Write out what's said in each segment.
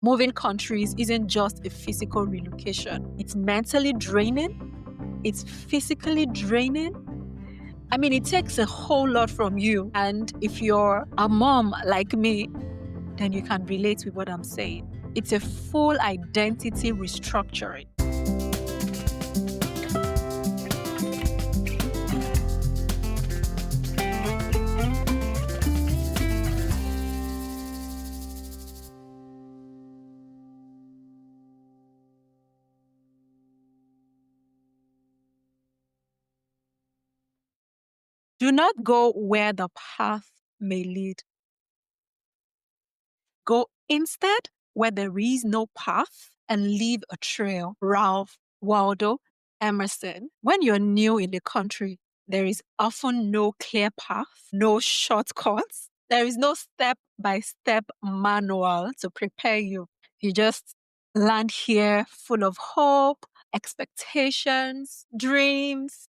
Moving countries isn't just a physical relocation. It's mentally draining. It's physically draining. I mean, it takes a whole lot from you. And if you're a mom like me, then you can relate with what I'm saying. It's a full identity restructuring. Do not go where the path may lead. Go instead where there is no path and leave a trail. Ralph Waldo Emerson. When you're new in the country, there is often no clear path, no shortcuts. There is no step-by-step manual to prepare you. You just land here full of hope, expectations, dreams.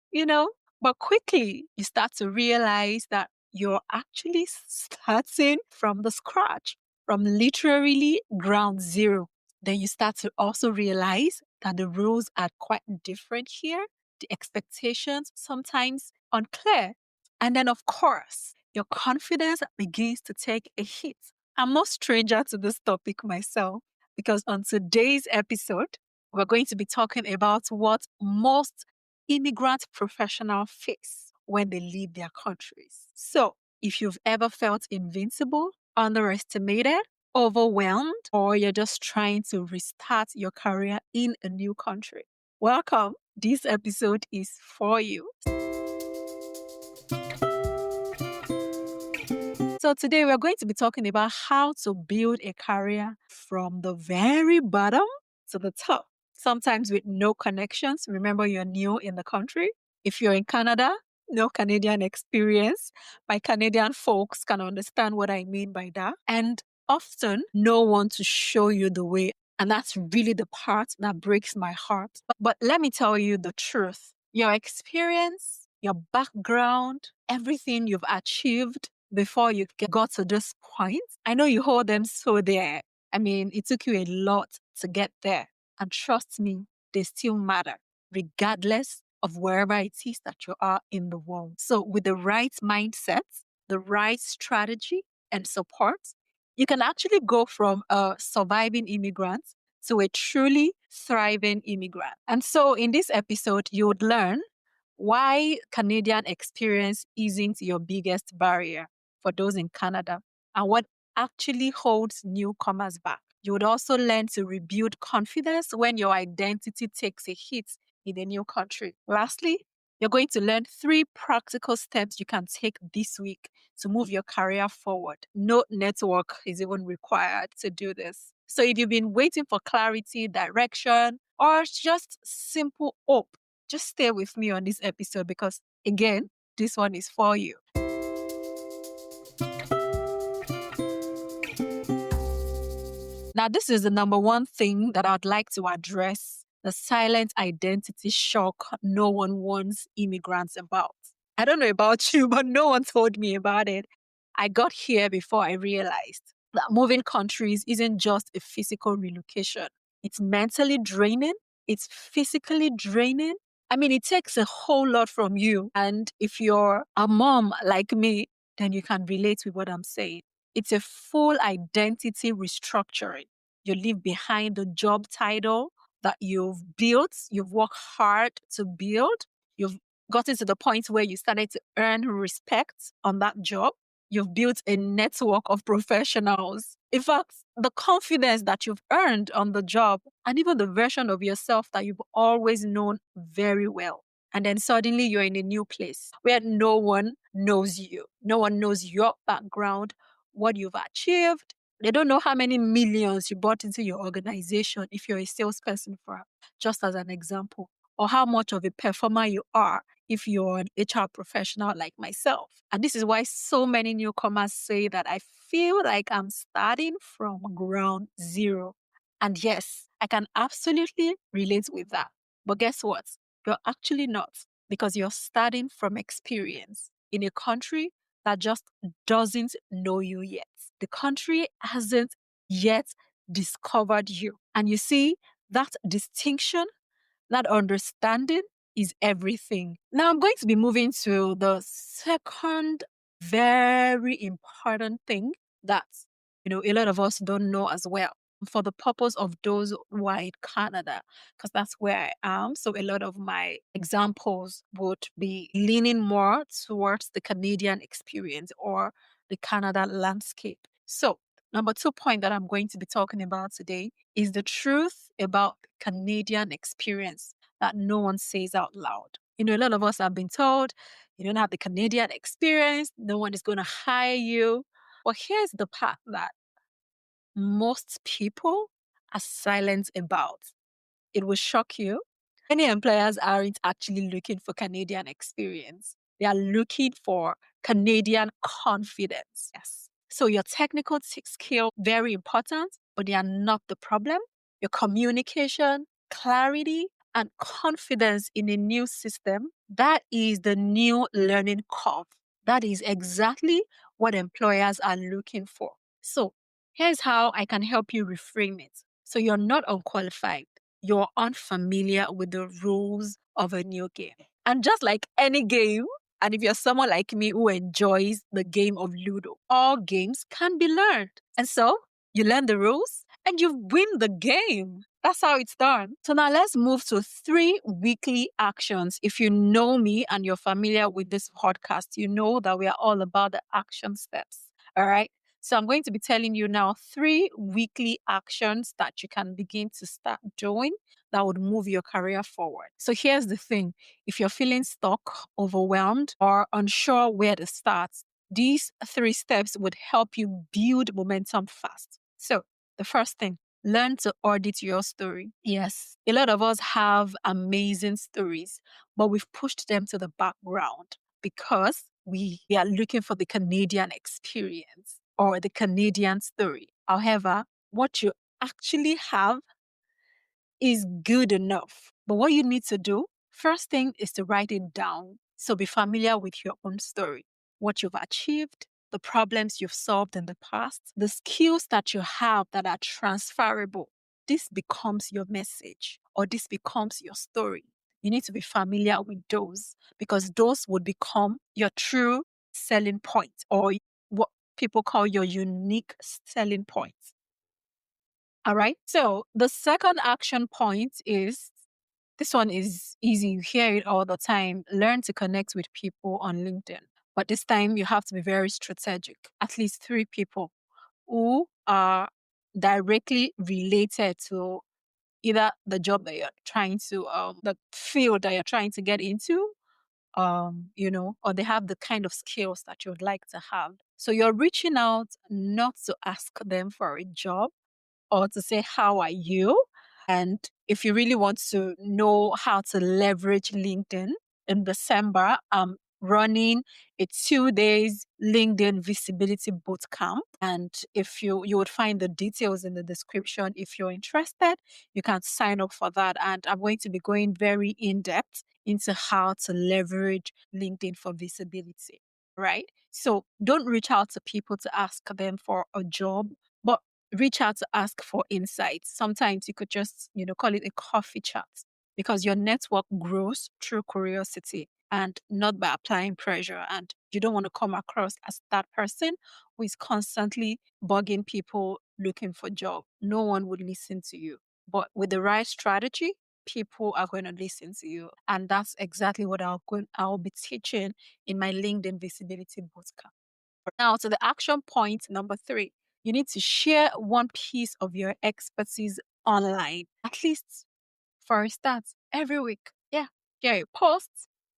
But quickly, you start to realize that you're actually starting from the scratch, from literally ground zero. Then you start to also realize that the rules are quite different here, the expectations sometimes unclear. And then, of course, your confidence begins to take a hit. I'm no stranger to this topic myself because on today's episode, we're going to be talking about what most immigrant professionals face when they leave their countries. So, if you've ever felt invincible, underestimated, overwhelmed, or you're just trying to restart your career in a new country, welcome. This episode is for you. So today we're going to be talking about how to build a career from the very bottom to the top. Sometimes with no connections. Remember, you're new in the country. If you're in Canada, no Canadian experience. My Canadian folks can understand what I mean by that. And often, no one to show you the way. And that's really the part that breaks my heart. But let me tell you the truth. Your experience, your background, everything you've achieved before you got to this point, I know you hold them so dear. I mean, it took you a lot to get there. And trust me, they still matter, regardless of wherever it is that you are in the world. So with the right mindset, the right strategy and support, you can actually go from a surviving immigrant to a truly thriving immigrant. And so in this episode, you would learn why Canadian experience isn't your biggest barrier for those in Canada and what actually holds newcomers back. You would also learn to rebuild confidence when your identity takes a hit in a new country. Lastly, you're going to learn 3 practical steps you can take this week to move your career forward. No network is even required to do this. So if you've been waiting for clarity, direction, or just simple hope, just stay with me on this episode because, again, this one is for you. Now, this is the number one thing that I'd like to address, the silent identity shock no one warns immigrants about. I don't know about you, but no one told me about it. I got here before I realized that moving countries isn't just a physical relocation. It's mentally draining. It's physically draining. I mean, it takes a whole lot from you. And if you're a mom like me, then you can relate with what I'm saying. It's a full identity restructuring. You leave behind the job title that you've built, you've worked hard to build. You've gotten to the point where you started to earn respect on that job. You've built a network of professionals. In fact, the confidence that you've earned on the job and even the version of yourself that you've always known very well. And then suddenly you're in a new place where no one knows you. No one knows your background, what you've achieved. They don't know how many millions you brought into your organization if you're a salesperson, for just as an example, or how much of a performer you are if you're an HR professional like myself. And this is why so many newcomers say that I feel like I'm starting from ground zero. And yes, I can absolutely relate with that. But guess what? You're actually not, because you're starting from experience in a country that just doesn't know you yet. The country hasn't yet discovered you. And you see, that distinction, that understanding is everything. Now I'm going to be moving to the second very important thing that, a lot of us don't know as well. For the purpose of those who are in Canada, because that's where I am. So a lot of my examples would be leaning more towards the Canadian experience or the Canada landscape. So number 2 point that I'm going to be talking about today is the truth about Canadian experience that no one says out loud. A lot of us have been told you don't have the Canadian experience, no one is going to hire you. Well, here's the part that most people are silent about. It will shock you. Many employers aren't actually looking for Canadian experience. They are looking for Canadian confidence. Yes. So your technical skill, very important, but they are not the problem. Your communication, clarity, and confidence in a new system, that is the new learning curve. That is exactly what employers are looking for. So here's how I can help you reframe it. So you're not unqualified. You're unfamiliar with the rules of a new game. And just like any game, and if you're someone like me who enjoys the game of Ludo, all games can be learned. And so you learn the rules and you win the game. That's how it's done. So now let's move to 3 weekly actions. If you know me and you're familiar with this podcast, you know that we are all about the action steps. All right. So I'm going to be telling you now 3 weekly actions that you can begin to start doing that would move your career forward. So here's the thing. If you're feeling stuck, overwhelmed, or unsure where to start, these 3 steps would help you build momentum fast. So the first thing, learn to audit your story. Yes, a lot of us have amazing stories, but we've pushed them to the background because we are looking for the Canadian experience or the Canadian story. However, what you actually have is good enough. But what you need to do, first thing is to write it down. So be familiar with your own story, what you've achieved, the problems you've solved in the past, the skills that you have that are transferable. This becomes your message or this becomes your story. You need to be familiar with those because those would become your true selling point or what people call your unique selling point. All right. So the second action point is this one is easy. You hear it all the time. Learn to connect with people on LinkedIn. But this time you have to be very strategic. At least 3 people who are directly related to either the job that you're trying to, the field that you're trying to get into, or they have the kind of skills that you would like to have. So you're reaching out not to ask them for a job or to say, how are you? And if you really want to know how to leverage LinkedIn, in December, I'm running a 2 days LinkedIn visibility bootcamp. And if you would find the details in the description. If you're interested, you can sign up for that. And I'm going to be going very in depth into how to leverage LinkedIn for visibility. Right. So don't reach out to people to ask them for a job, but reach out to ask for insights. Sometimes you could just, call it a coffee chat because your network grows through curiosity and not by applying pressure. And you don't want to come across as that person who is constantly bugging people looking for job. No one would listen to you. But with the right strategy, people are going to listen to you. And that's exactly what I'll be teaching in my LinkedIn visibility bootcamp. Now, to the action point number 3, you need to share one piece of your expertise online, at least for a start, every week. Yeah, share a post,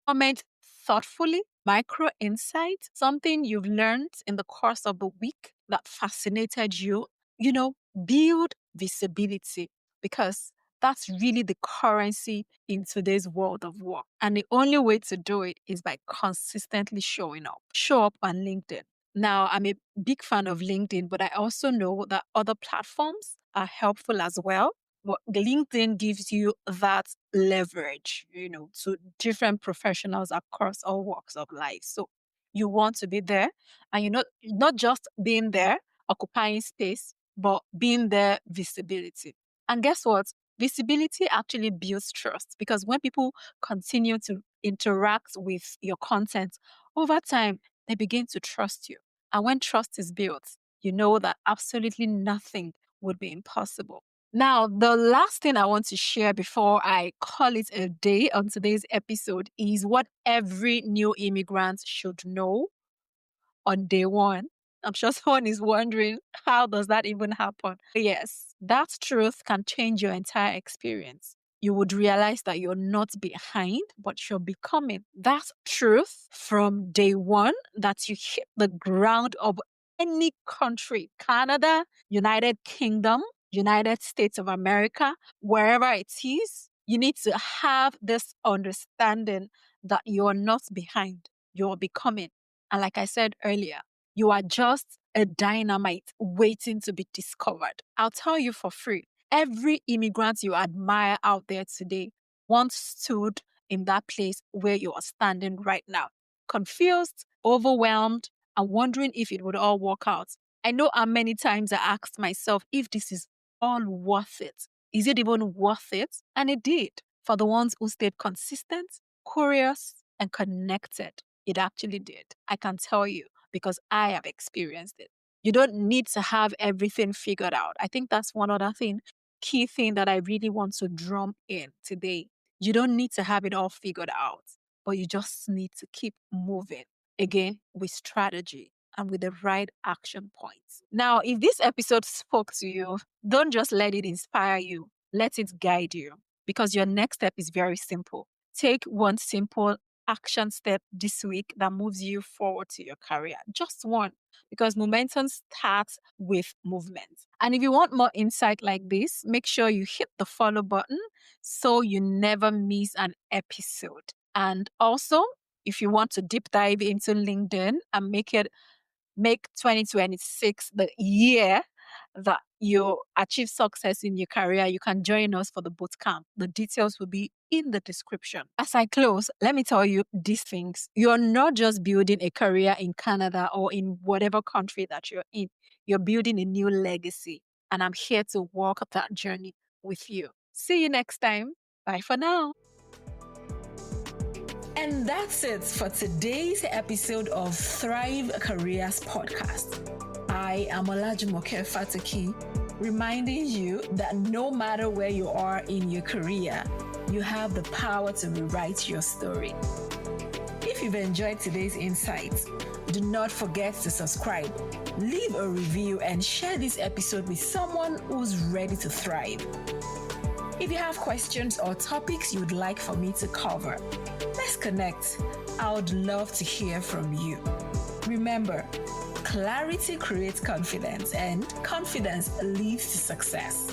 comment thoughtfully, micro insight, something you've learned in the course of the week that fascinated you. Build visibility because that's really the currency in today's world of work. And the only way to do it is by consistently showing up. Show up on LinkedIn. Now, I'm a big fan of LinkedIn, but I also know that other platforms are helpful as well. But LinkedIn gives you that leverage, to different professionals across all walks of life. So you want to be there and you're not just being there, occupying space, but being there, visibility. And guess what? Visibility actually builds trust, because when people continue to interact with your content over time, they begin to trust you. And when trust is built, you know that absolutely nothing would be impossible. Now, the last thing I want to share before I call it a day on today's episode is what every new immigrant should know on day one. I'm sure someone is wondering, how does that even happen? Yes, that truth can change your entire experience. You would realize that you're not behind, but you're becoming. That truth from day one, that you hit the ground of any country, Canada, United Kingdom, United States of America, wherever it is, you need to have this understanding that you're not behind, you're becoming. And like I said earlier, you are just a dynamite waiting to be discovered. I'll tell you for free, every immigrant you admire out there today once stood in that place where you are standing right now, confused, overwhelmed, and wondering if it would all work out. I know how many times I asked myself if this is all worth it. Is it even worth it? And it did. For the ones who stayed consistent, curious, and connected, it actually did. I can tell you, because I have experienced it. You don't need to have everything figured out. I think that's one other thing, key thing that I really want to drum in today. You don't need to have it all figured out, but you just need to keep moving. Again, with strategy and with the right action points. Now, if this episode spoke to you, don't just let it inspire you, let it guide you, because your next step is very simple. Take one simple action step this week that moves you forward to your career. Just one, because momentum starts with movement. And if you want more insight like this, make sure you hit the follow button so you never miss an episode. And also, if you want to deep dive into LinkedIn and make 2026 the year that you achieve success in your career, you can join us for the bootcamp. The details will be in the description. As I close, let me tell you these things. You're not just building a career in Canada or in whatever country that you're in. You're building a new legacy. And I'm here to walk that journey with you. See you next time. Bye for now. And that's it for today's episode of Thrive Careers Podcast. I am Olajumoke Fatoki, reminding you that no matter where you are in your career, you have the power to rewrite your story. If you've enjoyed today's insights, do not forget to subscribe, leave a review, and share this episode with someone who's ready to thrive. If you have questions or topics you would like for me to cover, let's connect. I would love to hear from you. Remember, clarity creates confidence, and confidence leads to success.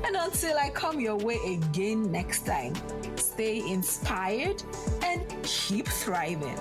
And until I come your way again next time, stay inspired and keep thriving.